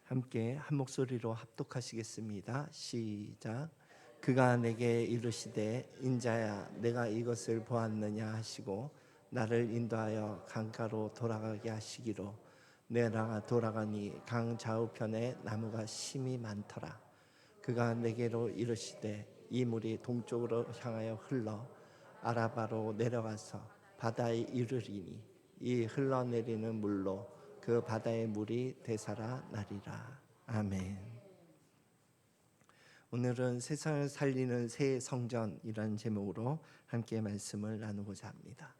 함께 한 목소리로 합독하시겠습니다. 시작. 그가 내게 이르시되 인자야 내가 이것을 보았느냐 하시고 나를 인도하여 강가로 돌아가게 하시기로 내가 돌아가니 강 좌우편에 나무가 심이 많더라. 그가 내게로 이르시되 이 물이 동쪽으로 향하여 흘러 아라바로 내려가서 바다에 이르리니 이 흘러내리는 물로 그 바다의 물이 되살아 나리라. 아멘. 오늘은 세상을 살리는 새 성전이라는 제목으로 함께 말씀을 나누고자 합니다.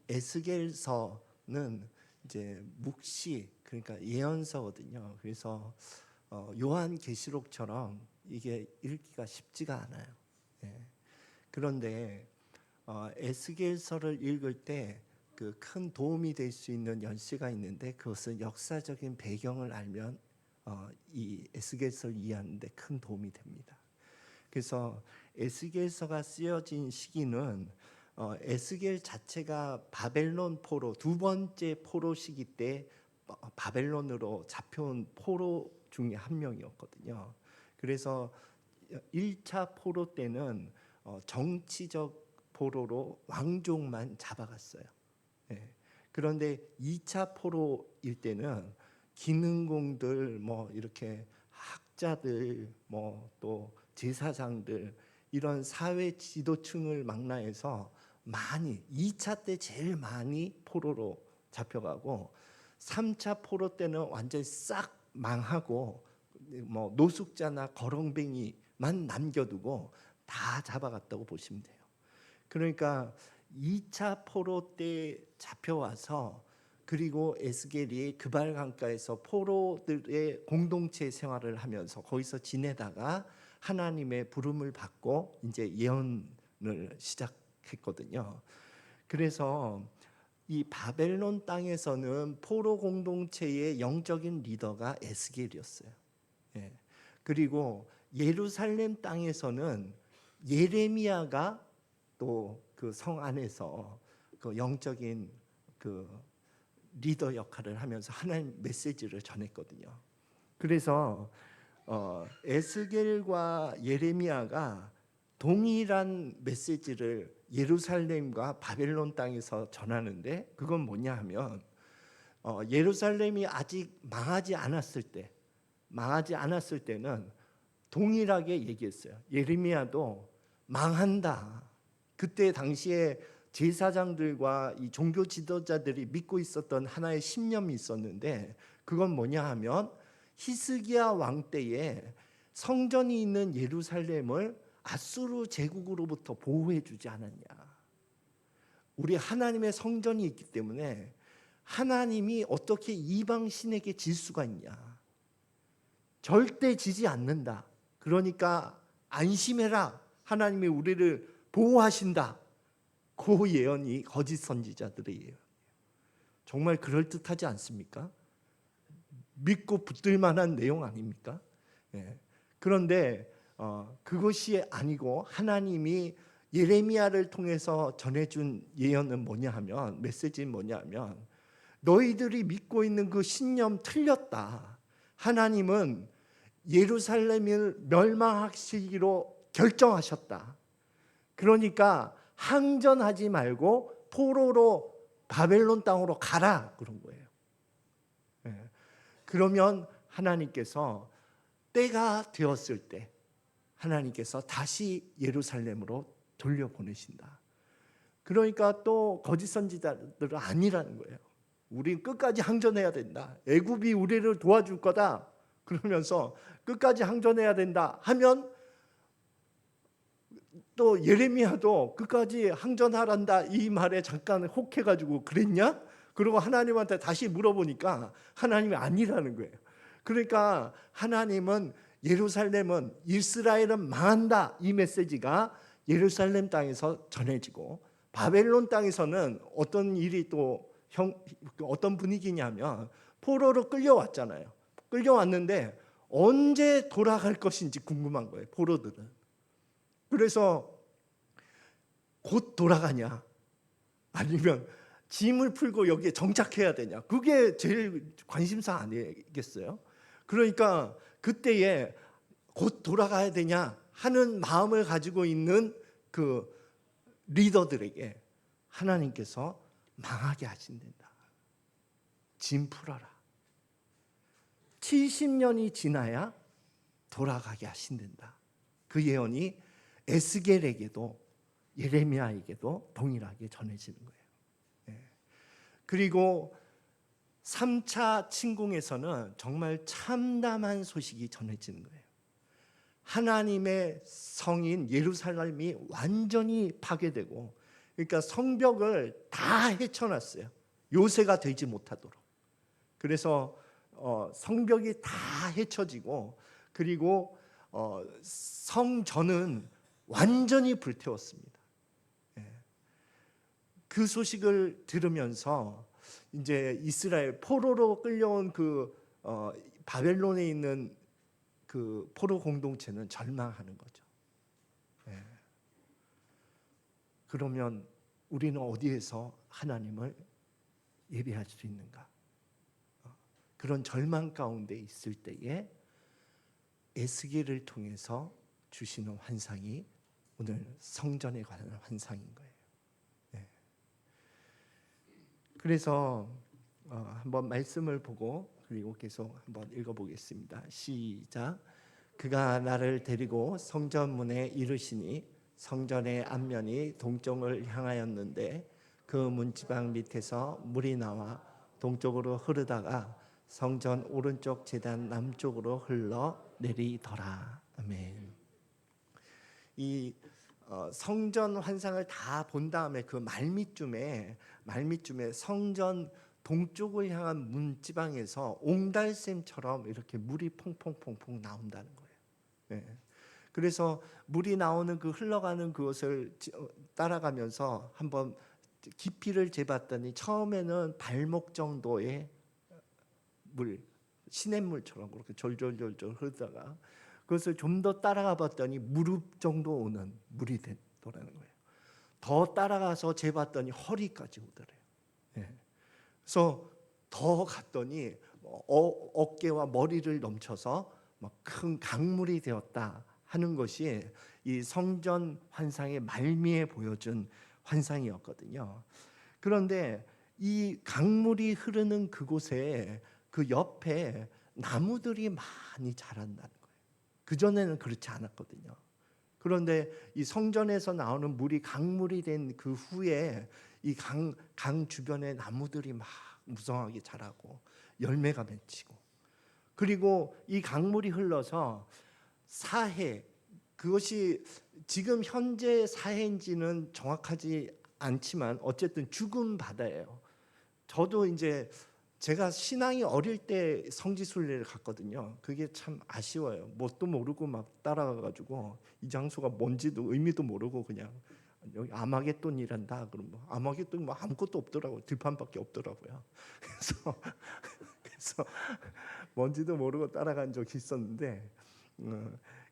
에스겔서는 이제 묵시, 그러니까 예언서거든요. 그래서 요한계시록처럼 이게 읽기가 쉽지가 않아요. 예. 그런데 에스겔서를 읽을 때 그 큰 도움이 될 수 있는 연시가 있는데 그것은 역사적인 배경을 알면 이 에스겔서를 이해하는 데 큰 도움이 됩니다. 그래서 에스겔서가 쓰여진 시기는 에스겔 자체가 바벨론 포로 두 번째 포로 시기 때 바벨론으로 잡혀온 포로 중에 한 명이었거든요. 그래서 1차 포로 때는 정치적 포로로 왕족만 잡아갔어요. 예. 그런데 2차 포로일 때는 기능공들, 뭐 이렇게 학자들, 뭐 또 제사장들 이런 사회 지도층을 망라해서 많이 2차 때 제일 많이 포로로 잡혀가고 3차 포로 때는 완전히 싹 망하고 뭐 노숙자나 거렁뱅이만 남겨두고 다 잡아갔다고 보시면 돼요. 그러니까 2차 포로 때 잡혀와서 그리고 에스겔이 그발 강가에서 포로들의 공동체 생활을 하면서 거기서 지내다가 하나님의 부름을 받고 이제 예언을 시작했거든요. 그래서 이 바벨론 땅에서는 포로 공동체의 영적인 리더가 에스겔이었어요. 예. 그리고 예루살렘 땅에서는 예레미야가 또 그 성 안에서 그 영적인 그 리더 역할을 하면서 하나님 메시지를 전했거든요. 그래서 에스겔과 예레미야가 동일한 메시지를 예루살렘과 바벨론 땅에서 전하는데 그건 뭐냐 하면 예루살렘이 아직 망하지 않았을 때는 동일하게 얘기했어요. 예레미야도 망한다. 그때 당시에 제사장들과 이 종교 지도자들이 믿고 있었던 하나의 신념이 있었는데 그건 뭐냐 하면 히스기야 왕 때에 성전이 있는 예루살렘을 아수르 제국으로부터 보호해 주지 않았냐. 우리 하나님의 성전이 있기 때문에 하나님이 어떻게 이방 신에게 질 수가 있냐. 절대 지지 않는다. 그러니까 안심해라. 하나님이 우리를 보호하신다. 그 예언이 거짓 선지자들의 예언이에요. 정말 그럴듯하지 않습니까? 믿고 붙들 만한 내용 아닙니까? 예. 그런데 그것이 아니고 하나님이 예레미야를 통해서 전해준 예언은 뭐냐 하면 메시지는 뭐냐 하면 너희들이 믿고 있는 그 신념 틀렸다. 하나님은 예루살렘을 멸망하시기로 결정하셨다. 그러니까 항전하지 말고 포로로 바벨론 땅으로 가라 그런 거예요. 예. 그러면 하나님께서 때가 되었을 때 하나님께서 다시 예루살렘으로 돌려보내신다. 그러니까 또 거짓 선지자들은 아니라는 거예요. 우린 끝까지 항전해야 된다. 애굽이 우리를 도와줄 거다. 그러면서 끝까지 항전해야 된다 하면 또 예레미야도 끝까지 항전하란다 이 말에 잠깐 혹해가지고 그랬냐? 그리고 하나님한테 다시 물어보니까 하나님이 아니라는 거예요. 그러니까 하나님은 예루살렘은 이스라엘은 망한다 이 메시지가 예루살렘 땅에서 전해지고 바벨론 땅에서는 어떤 일이 또 어떤 분위기냐면 포로로 끌려왔잖아요. 끌려왔는데 언제 돌아갈 것인지 궁금한 거예요. 포로들은. 그래서 곧 돌아가냐 아니면 짐을 풀고 여기에 정착해야 되냐? 그게 제일 관심사 아니겠어요? 그러니까 그때에 곧 돌아가야 되냐 하는 마음을 가지고 있는 그 리더들에게 하나님께서 망하게 하신단다. 짐 풀어라. 70년이 지나야 돌아가게 하신단다. 그 예언이 에스겔에게도 예레미야에게도 동일하게 전해지는 거예요. 그리고 3차 침공에서는 정말 참담한 소식이 전해지는 거예요. 하나님의 성인 예루살렘이 완전히 파괴되고, 그러니까 성벽을 다 헤쳐놨어요. 요새가 되지 못하도록. 그래서 성벽이 다 헤쳐지고, 그리고 성전은 완전히 불태웠습니다. 그 소식을 들으면서 이제 이스라엘 포로로 끌려온 그 바벨론에 있는 그 포로 공동체는 절망하는 거죠. 그러면 우리는 어디에서 하나님을 예배할 수 있는가? 그런 절망 가운데 있을 때에 에스겔을 통해서 주시는 환상이 오늘 성전에 관한 환상인 거예요. 그래서 한번 말씀을 보고 그리고 계속 한번 읽어보겠습니다. 시작. 그가 나를 데리고 성전 문에 이르시니 성전의 앞면이 동쪽을 향하였는데 그 문지방 밑에서 물이 나와 동쪽으로 흐르다가 성전 오른쪽 제단 남쪽으로 흘러 내리더라. 아멘. 이 성전 환상을 다 본 다음에 그 말미쯤에 성전 동쪽을 향한 문지방에서 옹달샘처럼 이렇게 물이 퐁퐁퐁퐁 나온다는 거예요. 그래서 물이 나오는 그 흘러가는 그것을 따라가면서 한번 깊이를 재봤더니 처음에는 발목 정도의 물, 시냇물처럼 그렇게 졸졸졸졸 흐르다가 그것을 좀 더 따라가 봤더니 무릎 정도 오는 물이 되더라는 거예요. 더 따라가서 재봤더니 허리까지 오더래요. 그래서 더 갔더니 어깨와 머리를 넘쳐서 큰 강물이 되었다 하는 것이 이 성전 환상의 말미에 보여준 환상이었거든요. 그런데 이 강물이 흐르는 그곳에 그 옆에 나무들이 많이 자란다는 거예요. 그전에는 그렇지 않았거든요. 그런데 이 성전에서 나오는 물이 강물이 된 그 후에 이 강 주변에 나무들이 막 무성하게 자라고 열매가 맺히고, 그리고 이 강물이 흘러서 사해, 그것이 지금 현재 사해인지는 정확하지 않지만 어쨌든 죽은 바다예요. 저도 이제 제가 신앙이 어릴 때 성지순례를 갔거든요. 그게 참 아쉬워요. 뭣도 모르고 막 따라가가지고 이 장소가 뭔지도 의미도 모르고 그냥 여기 아마겟돈이란다. 그럼 뭐 아마겟돈 뭐 아무것도 없더라고요. 들판밖에 없더라고요. 그래서 뭔지도 모르고 따라간 적이 있었는데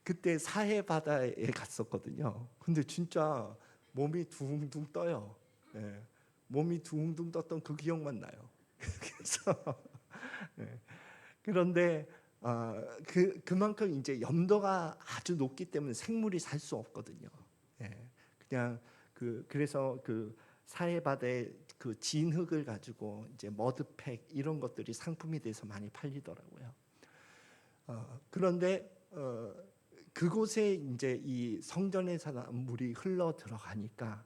그때 사해 바다에 갔었거든요. 근데 진짜 몸이 둥둥 떠요. 몸이 둥둥 떴던 그 기억만 나요. 그래서 그런데 그만큼 이제 염도가 아주 높기 때문에 생물이 살 수 없거든요. 그냥 그래서 그 사해 바다의 그 진흙을 가지고 이제 머드팩 이런 것들이 상품이 돼서 많이 팔리더라고요. 그런데 그곳에 이제 이 성전에서 나온 물이 흘러 들어가니까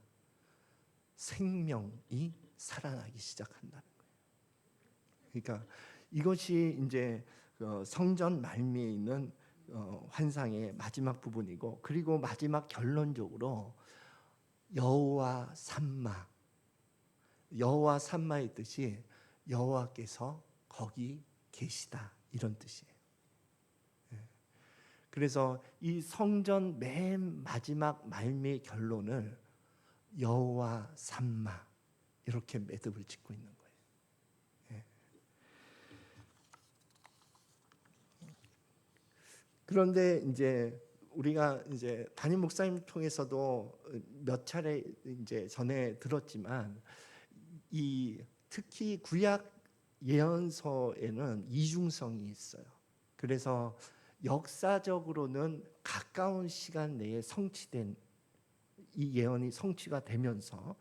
생명이 살아나기 시작한다는 거예요. 그러니까 이것이 이제 성전 말미에 있는 환상의 마지막 부분이고, 그리고 마지막 결론적으로 여호와 삼마의 뜻이 여호와께서 거기 계시다 이런 뜻이에요. 그래서 이 성전 맨 마지막 말미의 결론을 여호와 삼마 이렇게 매듭을 짓고 있는 거예요. 그런데 이제 우리가 이제 담임 목사님 통해서도 몇 차례 이제 전에 들었지만 특히 구약 예언서에는 이중성이 있어요. 그래서 역사적으로는 가까운 시간 내에 성취된 이 예언이 성취가 되면서,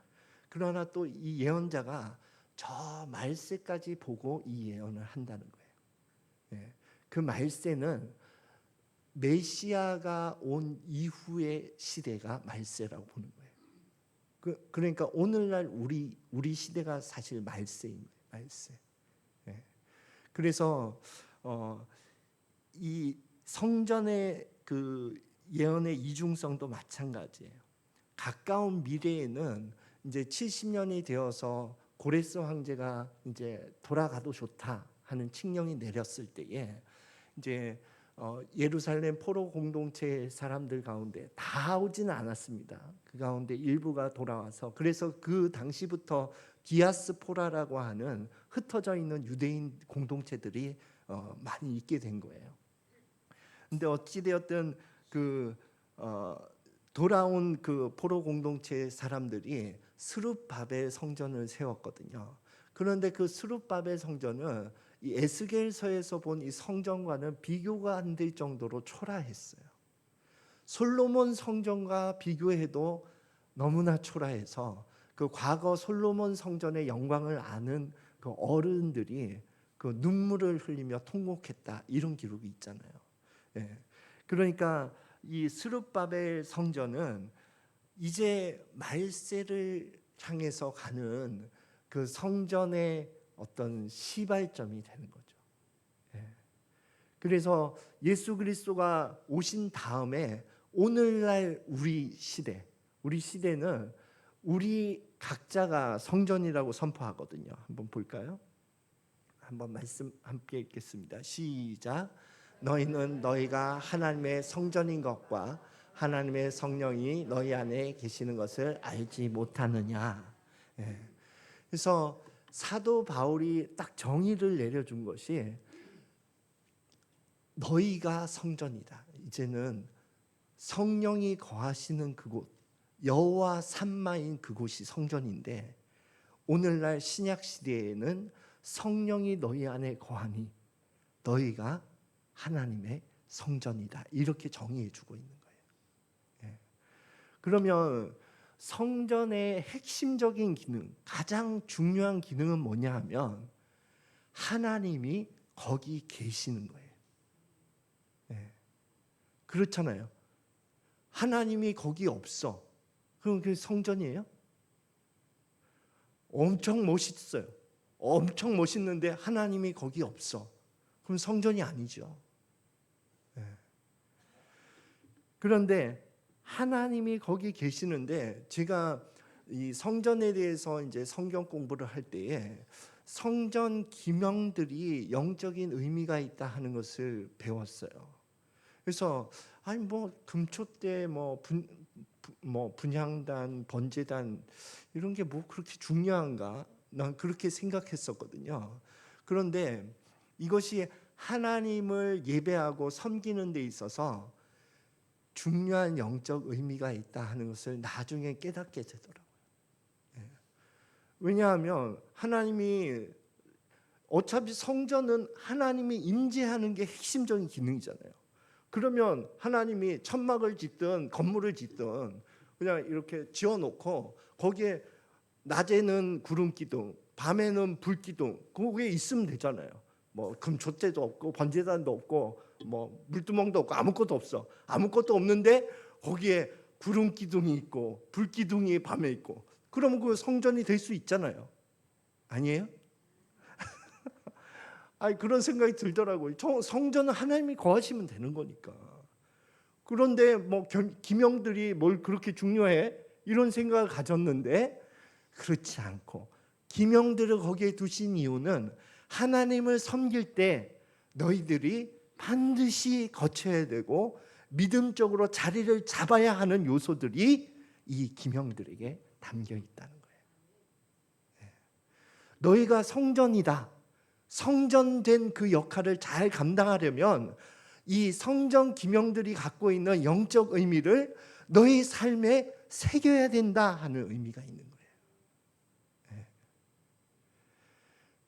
그러나 또 이 예언자가 저 말세까지 보고 이 예언을 한다는 거예요. 예. 그 말세는 메시아가 온 이후의 시대가 말세라고 보는 거예요. 그러니까 오늘날 우리 시대가 사실 말세입니다. 말세. 예. 그래서 이 성전의 그 예언의 이중성도 마찬가지예요. 가까운 미래에는 이제 70년이 되어서 고레스 황제가 이제 돌아가도 좋다 하는 칙령이 내렸을 때에 이제 예루살렘 포로 공동체 사람들 가운데 다 오지는 않았습니다. 그 가운데 일부가 돌아와서, 그래서 그 당시부터 디아스포라라고 하는 흩어져 있는 유대인 공동체들이 많이 있게 된 거예요. 근데 어찌 되었든 돌아온 그 포로 공동체 사람들이 스룹바벨 성전을 세웠거든요. 그런데 그 스룹바벨 성전은 이 에스겔서에서 본 이 성전과는 비교가 안 될 정도로 초라했어요. 솔로몬 성전과 비교해도 너무나 초라해서 그 과거 솔로몬 성전의 영광을 아는 그 어른들이 그 눈물을 흘리며 통곡했다, 이런 기록이 있잖아요. 예. 그러니까 이 스룹바벨 성전은 이제 말세를 향해서 가는 그 성전의 어떤 시발점이 되는 거죠. 예. 그래서 예수 그리스도가 오신 다음에 오늘날 우리 시대는 우리 각자가 성전이라고 선포하거든요. 한번 볼까요? 한번 말씀 함께 읽겠습니다. 시작. 너희는 너희가 하나님의 성전인 것과 하나님의 성령이 너희 안에 계시는 것을 알지 못하느냐. 예. 그래서 사도 바울이 딱 정의를 내려준 것이 너희가 성전이다. 이제는 성령이 거하시는 그곳, 여호와 산마인 그곳이 성전인데, 오늘날 신약 시대에는 성령이 너희 안에 거하니 너희가 하나님의 성전이다, 이렇게 정의해 주고 있는 거예요. 예. 그러면 성전의 핵심적인 기능, 가장 중요한 기능은 뭐냐 하면 하나님이 거기 계시는 거예요. 예. 그렇잖아요. 하나님이 거기 없어. 그럼 그게 성전이에요? 엄청 멋있어요. 엄청 멋있는데 하나님이 거기 없어. 그럼 성전이 아니죠. 예. 그런데 하나님이 거기 계시는데, 제가 이 성전에 대해서 이제 성경 공부를 할 때에 성전 기명들이 영적인 의미가 있다 하는 것을 배웠어요. 그래서 아니 뭐 금초 때 뭐 분향단, 번제단 이런 게 뭐 그렇게 중요한가? 난 그렇게 생각했었거든요. 그런데 이것이 하나님을 예배하고 섬기는 데 있어서 중요한 영적 의미가 있다 하는 것을 나중에 깨닫게 되더라고요. 예. 왜냐하면 하나님이 어차피 성전은 하나님이 임재하는 게 핵심적인 기능이잖아요. 그러면 하나님이 천막을 짓든 건물을 짓든 그냥 이렇게 지어놓고 거기에 낮에는 구름 기둥, 밤에는 불 기둥, 그게 있으면 되잖아요. 뭐 금촛대도 없고 번제단도 없고 뭐 물두멍도 없고 아무것도 없어. 아무것도 없는데 거기에 구름 기둥이 있고 불 기둥이 밤에 있고, 그러면 그 성전이 될 수 있잖아요. 아니에요? 아니 그런 생각이 들더라고요. 성전은 하나님이 거하시면 되는 거니까. 그런데 뭐 기명들이 뭘 그렇게 중요해? 이런 생각을 가졌는데 그렇지 않고, 기명들을 거기에 두신 이유는 하나님을 섬길 때 너희들이 반드시 거쳐야 되고 믿음적으로 자리를 잡아야 하는 요소들이 이 기명들에게 담겨 있다는 거예요. 너희가 성전이다. 성전된 그 역할을 잘 감당하려면 이 성전 기명들이 갖고 있는 영적 의미를 너희 삶에 새겨야 된다 하는 의미가 있는 거예요.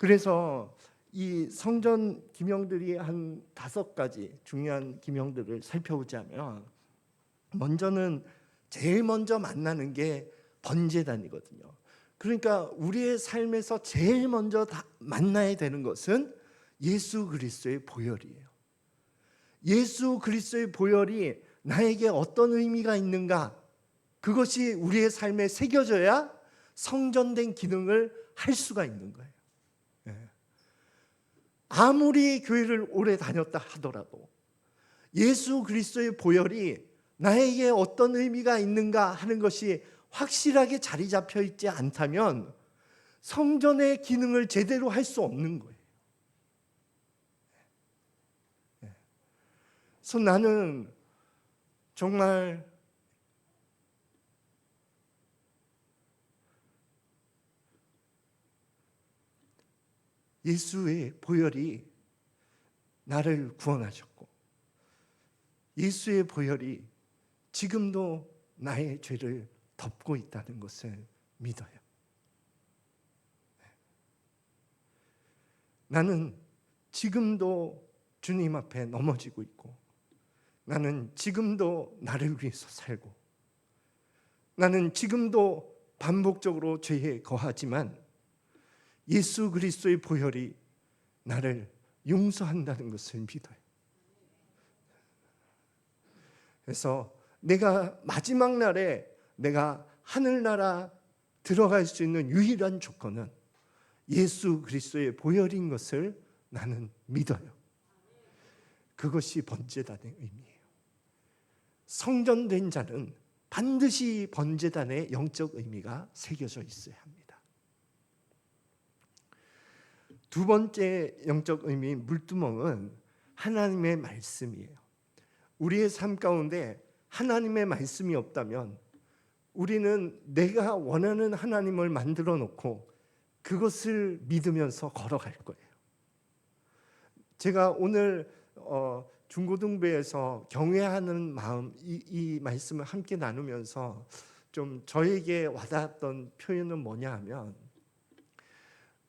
그래서 이 성전 기명들이 한 5가지 중요한 기명들을 살펴보자면, 먼저는 제일 먼저 만나는 게 번제단이거든요. 그러니까 우리의 삶에서 제일 먼저 만나야 되는 것은 예수 그리스도의 보혈이에요. 예수 그리스도의 보혈이 나에게 어떤 의미가 있는가, 그것이 우리의 삶에 새겨져야 성전된 기능을 할 수가 있는 거예요. 아무리 교회를 오래 다녔다 하더라도 예수 그리스도의 보혈이 나에게 어떤 의미가 있는가 하는 것이 확실하게 자리 잡혀 있지 않다면 성전의 기능을 제대로 할 수 없는 거예요. 그래서 나는 정말 예수의 보혈이 나를 구원하셨고, 예수의 보혈이 지금도 나의 죄를 덮고 있다는 것을 믿어요. 나는 지금도 주님 앞에 넘어지고 있고, 나는 지금도 나를 위해서 살고, 나는 지금도 반복적으로 죄에 거하지만 예수 그리스도의 보혈이 나를 용서한다는 것을 믿어요. 그래서 내가 마지막 날에 내가 하늘나라 들어갈 수 있는 유일한 조건은 예수 그리스도의 보혈인 것을 나는 믿어요. 그것이 번제단의 의미예요. 성전된 자는 반드시 번제단의 영적 의미가 새겨져 있어야 합니다. 두 번째 영적 의미, 물두멍은 하나님의 말씀이에요. 우리의 삶 가운데 하나님의 말씀이 없다면 우리는 내가 원하는 하나님을 만들어 놓고 그것을 믿으면서 걸어갈 거예요. 제가 오늘 중고등부에서 경외하는 마음, 이 말씀을 함께 나누면서 좀 저에게 와닿았던 표현은 뭐냐 하면,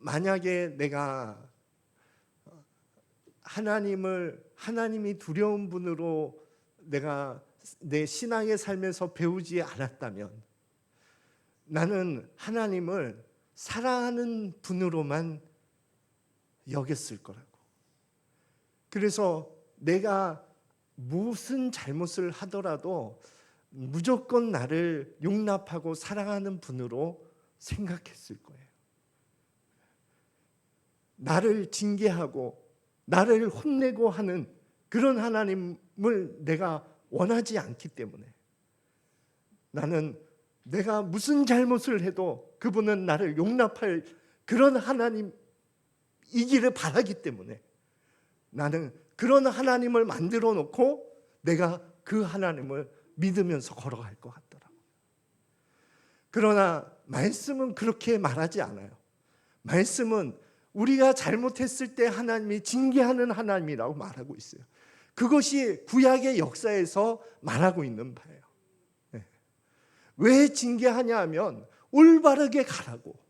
만약에 내가 하나님이 두려운 분으로 내가 내 신앙의 삶에서 배우지 않았다면 나는 하나님을 사랑하는 분으로만 여겼을 거라고. 그래서 내가 무슨 잘못을 하더라도 무조건 나를 용납하고 사랑하는 분으로 생각했을 거예요. 나를 징계하고 나를 혼내고 하는 그런 하나님을 내가 원하지 않기 때문에, 나는 내가 무슨 잘못을 해도 그분은 나를 용납할 그런 하나님이기를 바라기 때문에 나는 그런 하나님을 만들어 놓고 내가 그 하나님을 믿으면서 걸어갈 것 같더라고요. 그러나 말씀은 그렇게 말하지 않아요. 말씀은 우리가 잘못했을 때 하나님이 징계하는 하나님이라고 말하고 있어요. 그것이 구약의 역사에서 말하고 있는 바예요. 왜 징계하냐 하면 올바르게 가라고.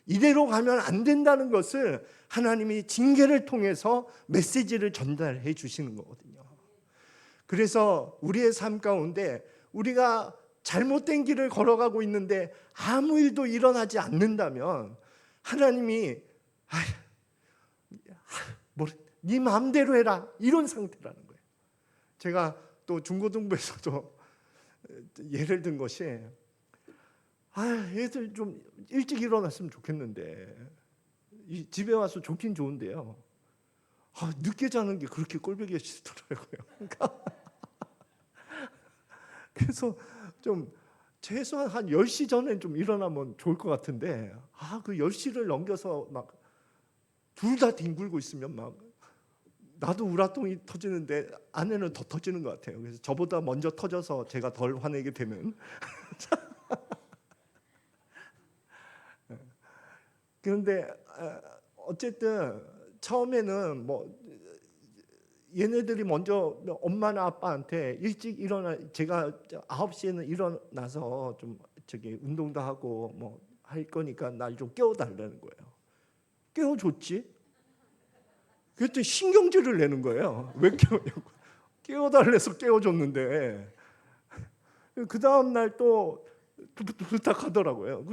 이대로 가면 안 된다는 것을 하나님이 징계를 통해서 메시지를 전달해 주시는 거거든요. 그래서 우리의 삶 가운데 우리가 잘못된 길을 걸어가고 있는데 아무 일도 일어나지 않는다면 하나님이 네 마음대로 해라, 이런 상태라는 거예요. 제가 또 중고등부에서도 예를 든 것이, 애들 좀 일찍 일어났으면 좋겠는데 집에 와서 좋긴 좋은데요, 늦게 자는 게 그렇게 꼴보기 싫더라고요. 그래서 좀 최소한 한 10시 전에 좀 일어나면 좋을 것 같은데, 그 10시를 넘겨서 막 둘 다 뒹굴고 있으면 막 나도 우라통이 터지는데 아내는 더 터지는 것 같아요. 그래서 저보다 먼저 터져서 제가 덜 화내게 되는. 그런데 어쨌든 처음에는 뭐 얘네들이 먼저 엄마나 아빠한테 일찍 제가 9시에는 일어나서 좀 운동도 하고 뭐 할 거니까 날 좀 깨워달라는 거예요. 깨워줬지. 그랬더니 신경질을 내는 거예요. 왜 깨우냐고. 깨워달래서 깨워줬는데 그 다음 날 또 부탁하더라고요.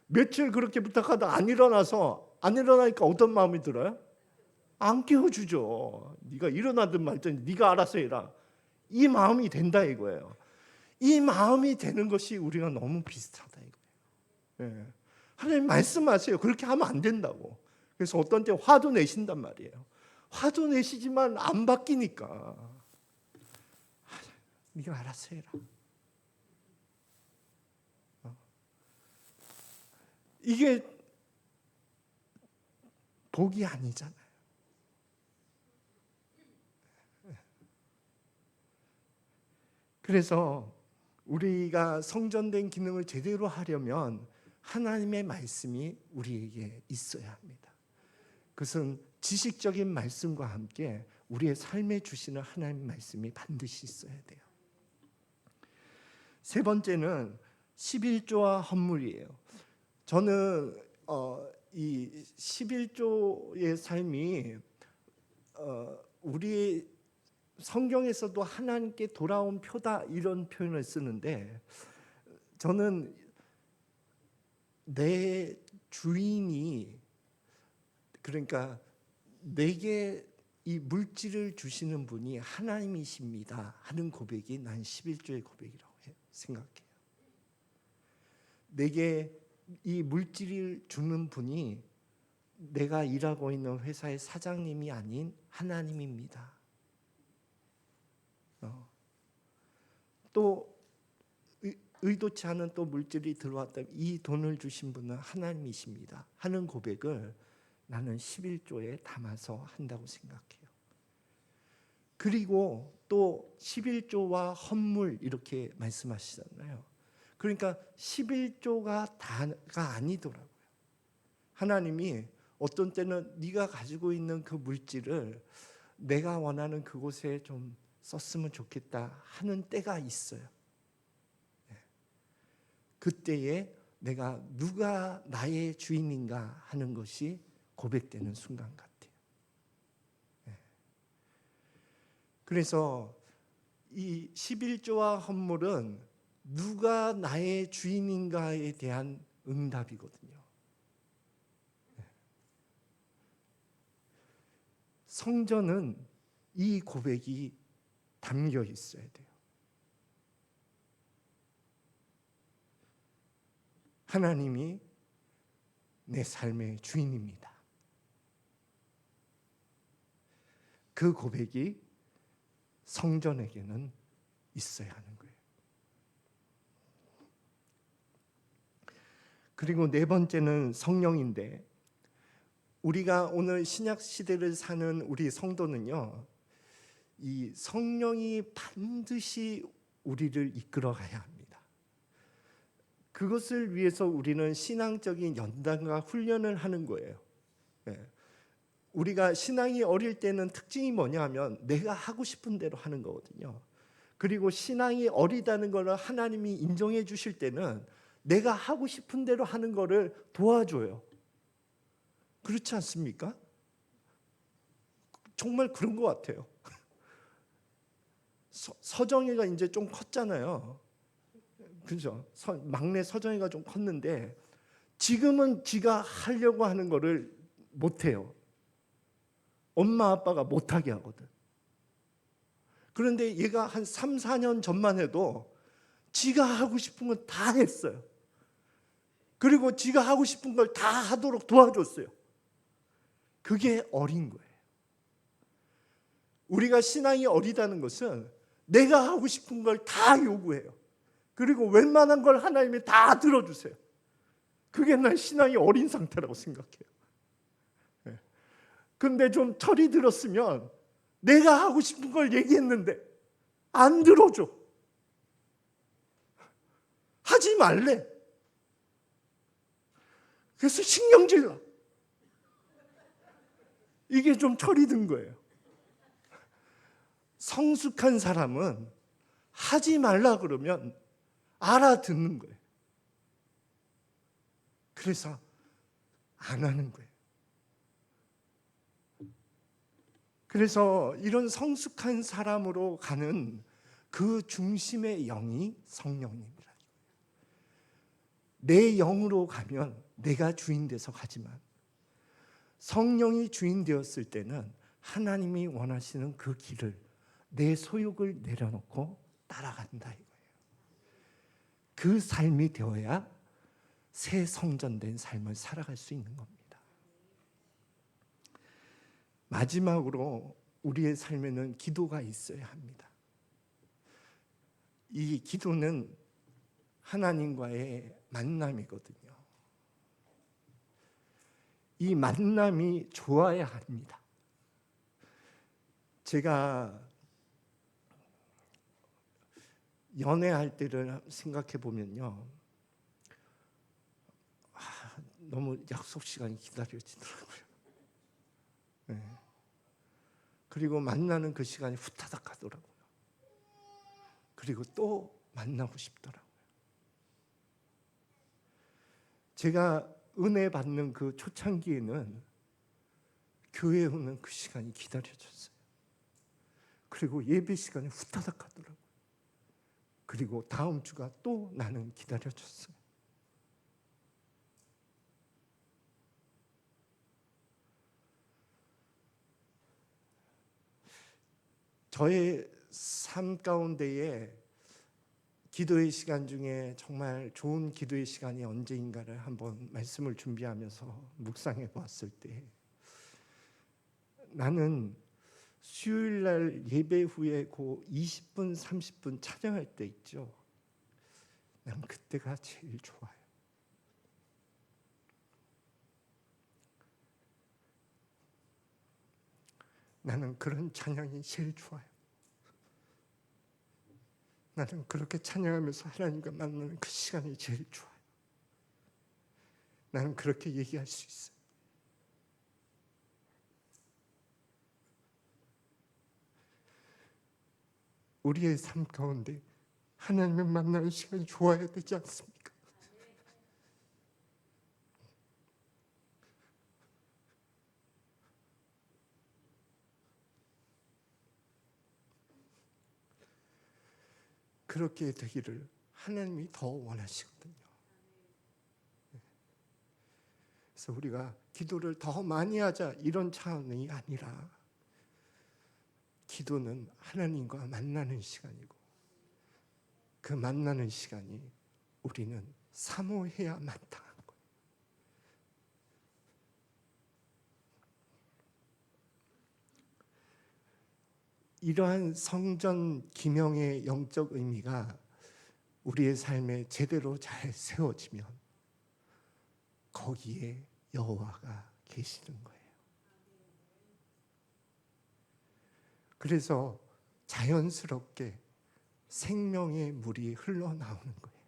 며칠 그렇게 부탁하다 안 일어나니까 어떤 마음이 들어요? 안 깨워주죠. 네가 일어나든 말든 네가 알아서 해라. 이 마음이 된다 이거예요. 이 마음이 되는 것이 우리가 너무 비슷하다 이거예요. 예. 하나님 말씀하세요. 그렇게 하면 안 된다고. 그래서 어떤 때 화도 내신단 말이에요. 화도 내시지만 안 바뀌니까 네가 알아서 해라. 이게 복이 아니잖아요. 그래서 우리가 성전된 기능을 제대로 하려면 하나님의 말씀이 우리에게 있어야 합니다. 그것은 지식적인 말씀과 함께 우리의 삶에 주시는 하나님의 말씀이 반드시 있어야 돼요. 세 번째는 11조와 헌물이에요. 저는 이 11조의 삶이 우리 성경에서도 하나님께 돌아온 표다 이런 표현을 쓰는데, 저는 내 주인이, 그러니까 내게 이 물질을 주시는 분이 하나님이십니다 하는 고백이 난 11조의 고백이라고 생각해요. 내게 이 물질을 주는 분이 내가 일하고 있는 회사의 사장님이 아닌 하나님입니다. 또 의도치 않은 또 물질이 들어왔다면 이 돈을 주신 분은 하나님이십니다 하는 고백을 나는 11조에 담아서 한다고 생각해요. 그리고 또 11조와 헌물 이렇게 말씀하시잖아요. 그러니까 11조가 다가 아니더라고요. 하나님이 어떤 때는 네가 가지고 있는 그 물질을 내가 원하는 그곳에 좀 썼으면 좋겠다 하는 때가 있어요. 그때에 내가 누가 나의 주인인가 하는 것이 고백되는 순간 같아요. 그래서 이 11조와 헌물은 누가 나의 주인인가에 대한 응답이거든요. 성전은 이 고백이 담겨 있어야 돼요. 하나님이 내 삶의 주인입니다. 그 고백이 성전에게는 있어야 하는 거예요. 그리고 네 번째는 성령인데, 우리가 오늘 신약 시대를 사는 우리 성도는요, 이 성령이 반드시 우리를 이끌어 가야 합니다. 그것을 위해서 우리는 신앙적인 연단과 훈련을 하는 거예요. 우리가 신앙이 어릴 때는 특징이 뭐냐 하면 내가 하고 싶은 대로 하는 거거든요. 그리고 신앙이 어리다는 걸 하나님이 인정해 주실 때는 내가 하고 싶은 대로 하는 거를 도와줘요. 그렇지 않습니까? 정말 그런 것 같아요. 서정이가 이제 좀 컸잖아요. 그죠? 막내 서정이가 좀 컸는데 지금은 지가 하려고 하는 거를 못해요. 엄마 아빠가 못하게 하거든. 그런데 얘가 한 3, 4년 전만 해도 지가 하고 싶은 건 다 했어요. 그리고 지가 하고 싶은 걸 다 하도록 도와줬어요. 그게 어린 거예요. 우리가 신앙이 어리다는 것은 내가 하고 싶은 걸 다 요구해요. 그리고 웬만한 걸 하나님이 다 들어주세요. 그게 난 신앙이 어린 상태라고 생각해요. 근데 좀 철이 들었으면 내가 하고 싶은 걸 얘기했는데 안 들어줘. 하지 말래. 그래서 신경질 나. 이게 좀 철이 든 거예요. 성숙한 사람은 하지 말라 그러면 알아듣는 거예요. 그래서 안 하는 거예요. 그래서 이런 성숙한 사람으로 가는 그 중심의 영이 성령님이라. 내 영으로 가면 내가 주인 돼서 가지만 성령이 주인 되었을 때는 하나님이 원하시는 그 길을, 내 소욕을 내려놓고 따라간다 이거예요. 그 삶이 되어야 새 성전된 삶을 살아갈 수 있는 겁니다. 마지막으로 우리의 삶에는 기도가 있어야 합니다. 이 기도는 하나님과의 만남이거든요. 이 만남이 좋아야 합니다. 제가 연애할 때를 생각해 보면요, 너무 약속 시간이 기다려지더라고요. 네. 그리고 만나는 그 시간이 후다닥 가더라고요. 그리고 또 만나고 싶더라고요. 제가 은혜 받는 그 초창기에는 교회에 오는 그 시간이 기다려졌어요. 그리고 예배 시간이 후다닥 가더라고요. 그리고 다음 주가 또 나는 기다려졌어요. 저의 삶 가운데에 기도의 시간 중에 정말 좋은 기도의 시간이 언제인가를 한번 말씀을 준비하면서 묵상해 보았을 때, 나는 수요일 날 예배 후에 그 20분, 30분 찬양할 때 있죠. 난 그때가 제일 좋아요. 나는 그런 찬양이 제일 좋아요. 나는 그렇게 찬양하면서 하나님과 만나는 그 시간이 제일 좋아요. 나는 그렇게 얘기할 수 있어요. 우리의 삶 가운데 하나님을 만나는 시간이 좋아야 되지 않습니까? 그렇게 되기를 하나님이 더 원하시거든요. 그래서 우리가 기도를 더 많이 하자 이런 차원이 아니라, 기도는 하나님과 만나는 시간이고, 그 만나는 시간이 우리는 사모해야 마땅한 거예요. 이러한 성전 기명의 영적 의미가 우리의 삶에 제대로 잘 세워지면 거기에 여호와가 계시는 거예요. 그래서 자연스럽게 생명의 물이 흘러나오는 거예요.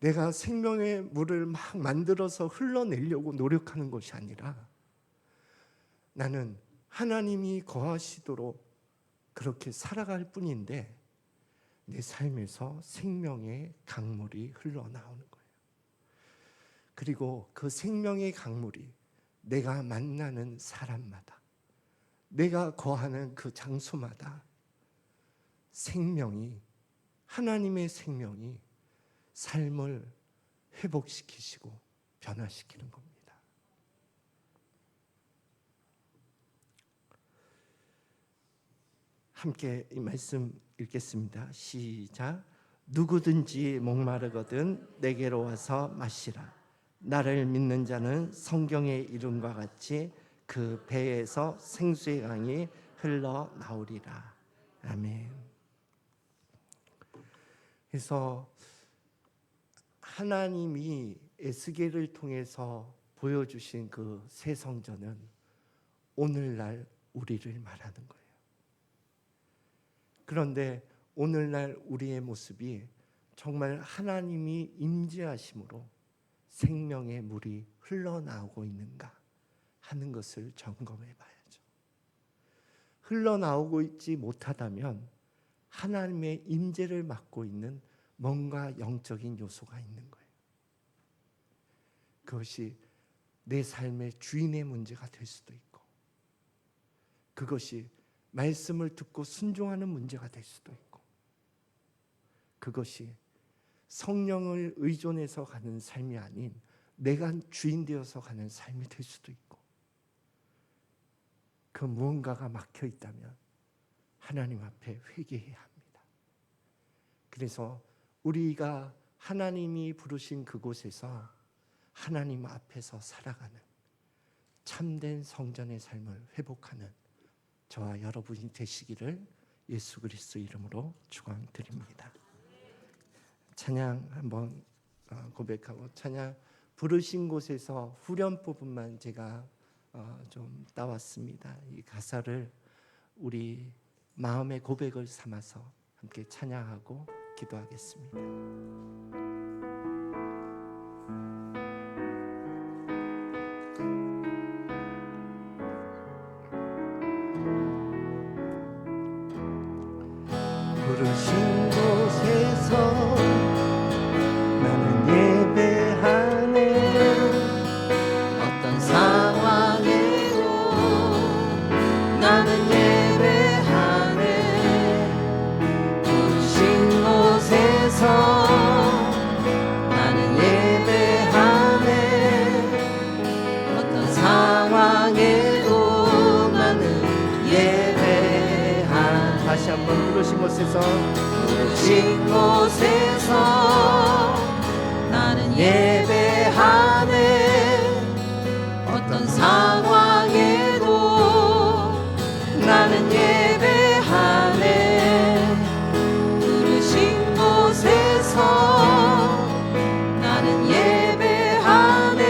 내가 생명의 물을 막 만들어서 흘러내려고 노력하는 것이 아니라, 나는 하나님이 거하시도록 그렇게 살아갈 뿐인데 내 삶에서 생명의 강물이 흘러나오는 거예요. 그리고 그 생명의 강물이 내가 만나는 사람마다, 내가 거하는 그 장소마다 생명이, 하나님의 생명이 삶을 회복시키시고 변화시키는 겁니다. 함께 이 말씀 읽겠습니다. 시작. 누구든지 목마르거든 내게로 와서 마시라. 나를 믿는 자는 성경의 이름과 같이 그 배에서 생수의 강이 흘러나오리라. 아멘. 그래서 하나님이 에스겔을 통해서 보여주신 그 새 성전은 오늘날 우리를 말하는 거예요. 그런데 오늘날 우리의 모습이 정말 하나님이 임재하심으로 생명의 물이 흘러나오고 있는가 하는 것을 점검해 봐야죠. 흘러나오고 있지 못하다면 하나님의 임재를 맡고 있는 뭔가 영적인 요소가 있는 거예요. 그것이 내 삶의 주인의 문제가 될 수도 있고, 그것이 말씀을 듣고 순종하는 문제가 될 수도 있고, 그것이 성령을 의존해서 가는 삶이 아닌 내가 주인 되어서 가는 삶이 될 수도 있고, 그 무언가가 막혀 있다면 하나님 앞에 회개해야 합니다. 그래서 우리가 하나님이 부르신 그곳에서 하나님 앞에서 살아가는 참된 성전의 삶을 회복하는 저와 여러분이 되시기를 예수 그리스도 이름으로 축원드립니다. 찬양 한번 고백하고, 찬양 부르신 곳에서 후렴 부분만 제가 좀 따왔습니다. 이 가사를 우리 마음의 고백을 삼아서 함께 찬양하고 기도하겠습니다. 부르신 곳에서 나는 예배하네. 어떤 상황에도 나는 예배하네. 부르신 곳에서 나는 예배하네. 어떤 상황에도 나는 예배하네. 다시 한번 부르신 곳에서 나는 예배하네. 어떤 상황에도 나는 예배하네. 부르신 곳에서 나는 예배하네.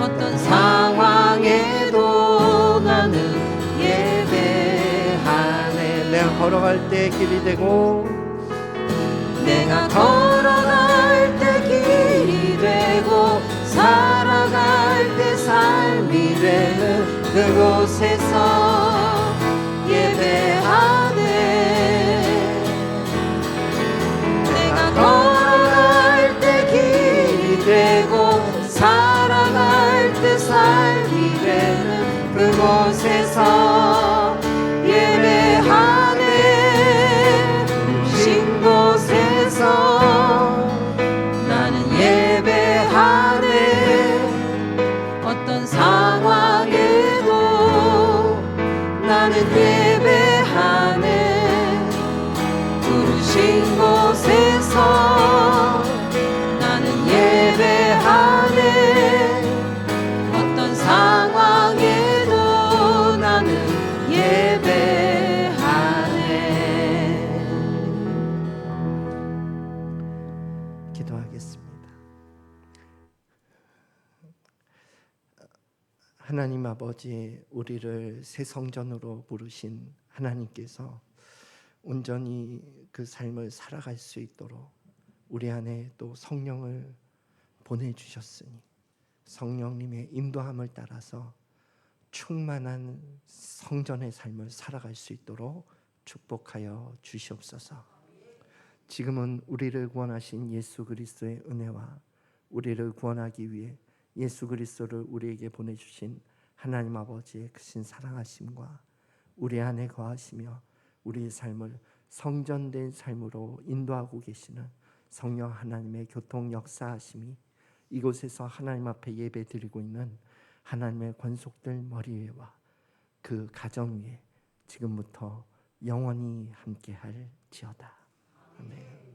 어떤 상황에도 나는 예배하네. 내가 걸어갈 때 길이 되고, 내가 걸어갈 때 길이 되고 살아갈 때 삶이 되는 그곳에서 예배하네. 내가 걸어갈 때 길이 되고 살아갈 때 삶이 되는 그곳에서 예배하네. 부르신 곳에서 나는 예배하네. 어떤 상황에도 나는 예배하네. 부르신 곳에서 나는 예배하네. 어떤 상황에도 나는 예배하네. 기도하겠습니다. 하나님 아버지, 우리를 새 성전으로 부르신 하나님께서 온전히 그 삶을 살아갈 수 있도록 우리 안에 또 성령을 보내주셨으니 성령님의 인도함을 따라서 충만한 성전의 삶을 살아갈 수 있도록 축복하여 주시옵소서. 지금은 우리를 구원하신 예수 그리스도의 은혜와 우리를 구원하기 위해 예수 그리스도를 우리에게 보내주신 하나님 아버지의 크신 사랑하심과 우리 안에 거하시며 우리의 삶을 성전된 삶으로 인도하고 계시는 성령 하나님의 교통 역사하심이 이곳에서 하나님 앞에 예배드리고 있는 하나님의 권속들 머리 위와 그 가정 위에 지금부터 영원히 함께할지어다. 아멘.